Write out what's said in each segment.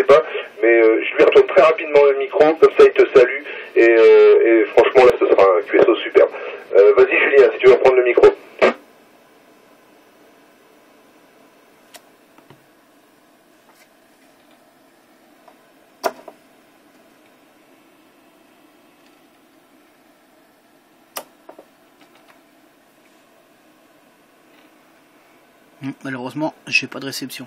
pas, mais je lui retourne très rapidement le micro, comme ça il te salue, et franchement là ce sera un QSO superbe. Vas-y Julien, si tu veux reprendre le micro. Malheureusement, j'ai pas de réception.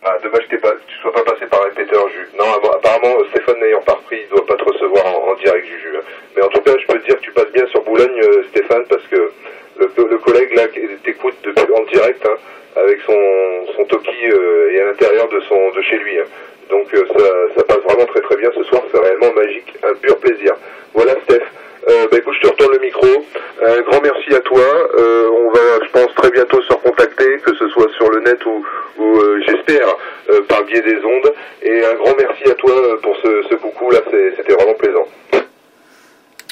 Ah, dommage que tu sois pas passé par répéteur, Jules. Non, apparemment, Stéphane n'ayant pas repris, il doit pas te recevoir en direct, Juju. Mais en tout cas, je peux te dire que tu passes bien sur Boulogne, Stéphane, parce que le collègue là qui t'écoute en direct, hein, avec son Toki et à l'intérieur de chez lui. Hein. Donc ça passe vraiment très très bien ce soir, c'est réellement magique, un pur plaisir. Voilà Steph. Écoute, je te retourne le micro. Un grand merci à toi. On va, je pense, très bientôt se recontacter, que ce soit sur le net ou j'espère, par le biais des ondes. Et un grand merci à toi pour ce coucou là, c'était vraiment plaisant.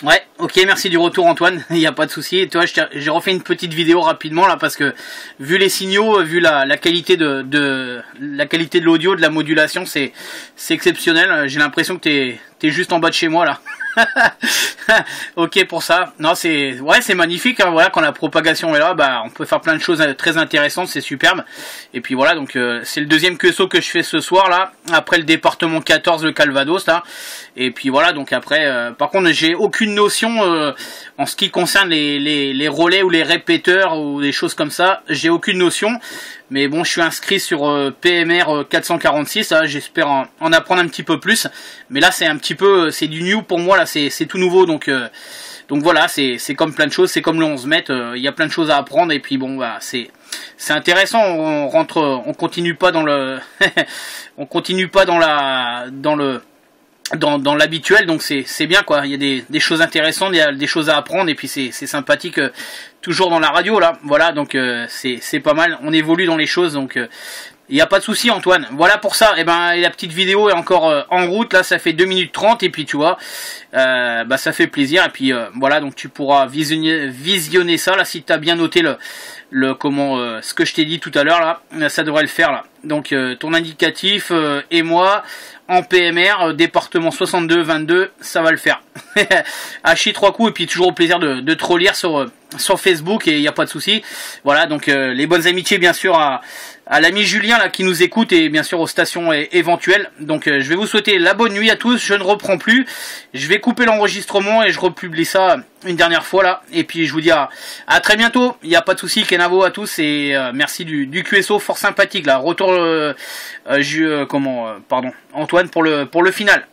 Ouais, ok, merci du retour Antoine, il n'y a pas de souci. Toi, j'ai refait une petite vidéo rapidement là parce que vu les signaux, vu la qualité de l'audio, de la modulation, c'est exceptionnel. J'ai l'impression que t'es juste en bas de chez moi là. Ok pour ça. Non, c'est magnifique. Hein, voilà, quand la propagation est là, bah on peut faire plein de choses très intéressantes, c'est superbe. Et puis voilà, donc c'est le deuxième QSO que je fais ce soir là, après le département 14, le Calvados là. Et puis voilà, donc après, par contre, j'ai aucune notion en ce qui concerne les relais ou les répéteurs ou des choses comme ça. J'ai aucune notion. Mais bon, je suis inscrit sur PMR 446, j'espère en apprendre un petit peu plus. Mais là, c'est un petit peu, c'est du new pour moi, là, c'est tout nouveau. Donc voilà, c'est comme plein de choses, c'est comme le 11 mètres, il y a plein de choses à apprendre. Et puis bon, bah, c'est intéressant, on continue pas dans le, on continue pas dans l'habituel, donc c'est bien quoi. Il y a des choses intéressantes, il y a des choses à apprendre et puis c'est sympathique toujours dans la radio là. Voilà, donc c'est pas mal. On évolue dans les choses, donc il n'y a pas de souci Antoine. Voilà pour ça. Et ben la petite vidéo est encore en route là, ça fait 2 minutes 30 et puis tu vois, bah ça fait plaisir et puis voilà, donc tu pourras visionner ça là si tu as bien noté ce que je t'ai dit tout à l'heure là, ça devrait le faire là. Donc ton indicatif et moi en PMR, département 62-22, ça va le faire. Hachi 3 coups et puis toujours au plaisir de te relire sur Facebook et il n'y a pas de souci. Voilà, donc les bonnes amitiés bien sûr à l'ami Julien là qui nous écoute et bien sûr aux stations éventuelles. Donc je vais vous souhaiter la bonne nuit à tous, je ne reprends plus. Je vais couper l'enregistrement et je republie ça une dernière fois là. Et puis je vous dis à très bientôt, il n'y a pas de souci, Kenavo à tous et merci du QSO fort sympathique là. Retour Antoine pour le final.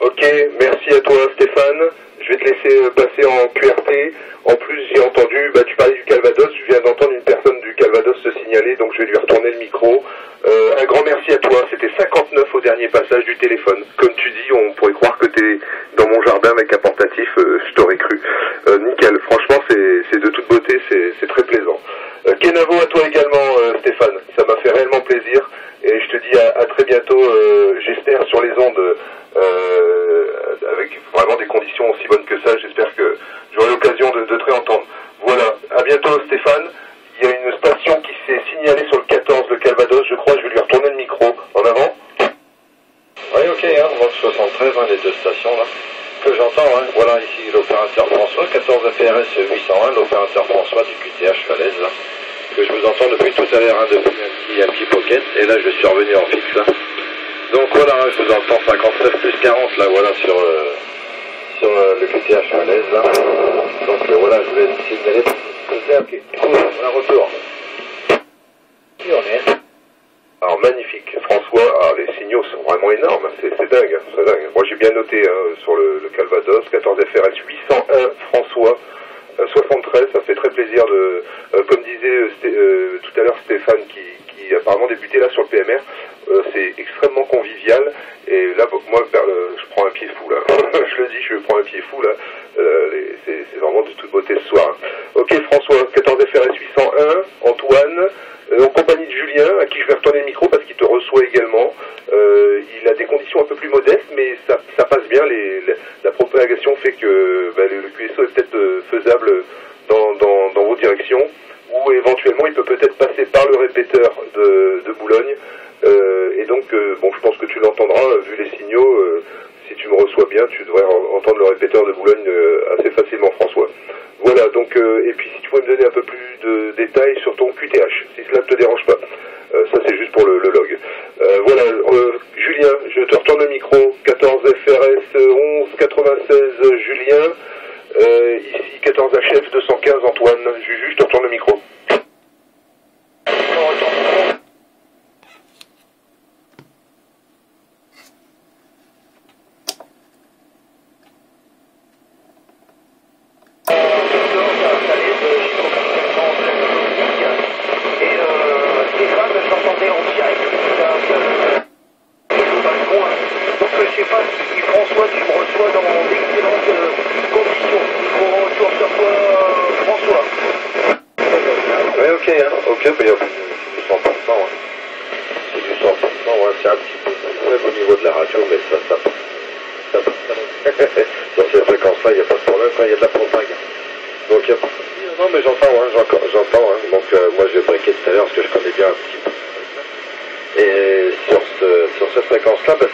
Ok, merci à toi Stéphane. Je vais te laisser passer en QRT. En plus, j'ai entendu, tu parlais du Calvados, je viens d'entendre une personne du Calvados se signaler, donc je vais lui retourner le micro. Un grand merci à toi, c'était 59 au dernier passage du téléphone. Comme tu dis, on pourrait croire que tu es dans mon jardin avec un portatif, je t'aurais cru. Nickel, franchement, c'est de toute beauté, c'est très plaisant. Kenavo à toi également, Stéphane, ça m'a fait réellement plaisir. Et je te dis à très bientôt, j'espère, sur les ondes, avec vraiment des conditions aussi bonnes que ça. J'espère que j'aurai l'occasion de te réentendre. Voilà, à bientôt Stéphane. Il y a une station qui s'est signalée sur le 14, le Calvados, je crois, je vais lui retourner le micro. En avant. Oui, ok, hein, Rock 73, les deux stations là, que j'entends, hein. Voilà, ici l'opérateur François, 14 FRS 801, l'opérateur François du QTH Falaise, là, que je vous entends depuis tout à l'heure, hein, depuis un petit pocket, et là je suis revenu en fixe, là. Donc voilà, hein, je vous entends 59 plus 40, là, voilà, sur le QTH Falaise, là. Donc voilà, je vais signaler, ok, cool, un retour. Qui on est? Alors magnifique, François, les signaux sont vraiment énormes, c'est dingue, c'est dingue. Moi j'ai bien noté sur le Calvados, 14 FRS 801, François, 73, ça fait très plaisir de, comme disait tout à l'heure Stéphane qui apparemment débutait là sur le PMR, c'est extrêmement convivial, et là moi je prends un pied fou là, je le dis, je prends un pied fou là, c'est vraiment de toute beauté ce soir. Ok François, 14 FRS 801, Antoine, en compagnie de Julien, à qui je vais retourner le micro parce qu'il te reçoit également. des conditions un peu plus modestes, mais ça passe bien. La propagation fait que le QSO est peut-être faisable dans vos directions, ou éventuellement il peut peut-être passer par le répéteur de Boulogne. Et donc, bon, je pense que tu l'entendras, vu les signaux. Si tu me reçois bien, tu devrais entendre le répéteur de Boulogne assez facilement, François. Voilà, donc, et puis si tu pouvais me donner un peu plus de détails sur ton QTH, si cela ne te dérange pas. Ça, c'est juste pour le log. Voilà, Julien, je te retourne le micro. 14 FRS 11 96 Julien. Ici 14 HF 215 Antoine. Juju, je te retourne le micro.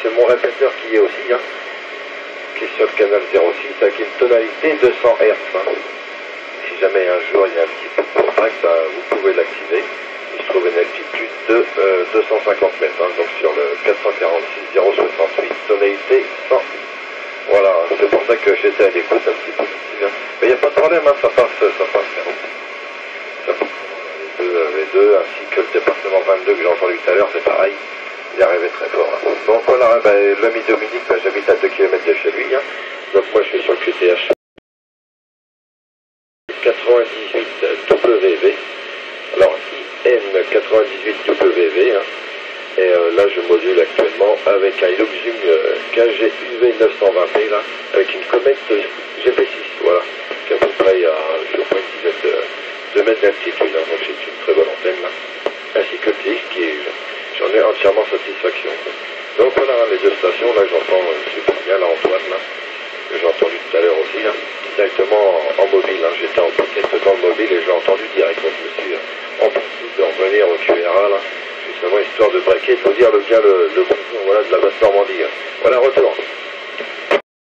C'est mon répéteur qui est aussi, qui est sur le canal 06 avec une tonalité 200 Hz. Si jamais un jour il y a un petit peu de contact, vous pouvez l'activer. Il se trouve une altitude de 250 mètres, donc sur le 446 068, tonalité 100. Voilà, c'est pour ça que j'étais à l'écoute un petit peu ici. Mais il n'y a pas de problème, ça passe bien. Ça passe les deux, ainsi que le département 22 que j'ai entendu tout à l'heure, c'est pareil. Il arrivait très fort. Donc voilà, l'ami Dominique, j'habite à 2 km de chez lui. Donc moi je suis sur le QTH 98 WV. Alors IN98 WV. Et là je module actuellement avec un Luxum KG UV 920p là, avec une comète GP6, voilà, qui est à peu près à une dizaine de mètres d'altitude. Donc c'est une très bonne antenne là. Ainsi que le disque qui est. J'en ai entièrement satisfaction. Donc voilà, les deux stations, là j'entends super bien, là Antoine, là, que j'ai entendu tout à l'heure aussi, là, directement en mobile. J'étais en pocket dans le mobile et j'ai entendu direct. Donc je me suis empressé de revenir au QRA, là, justement histoire de braquer, de vous dire bien le bonjour, voilà, de la Basse-Normandie. Voilà, retour.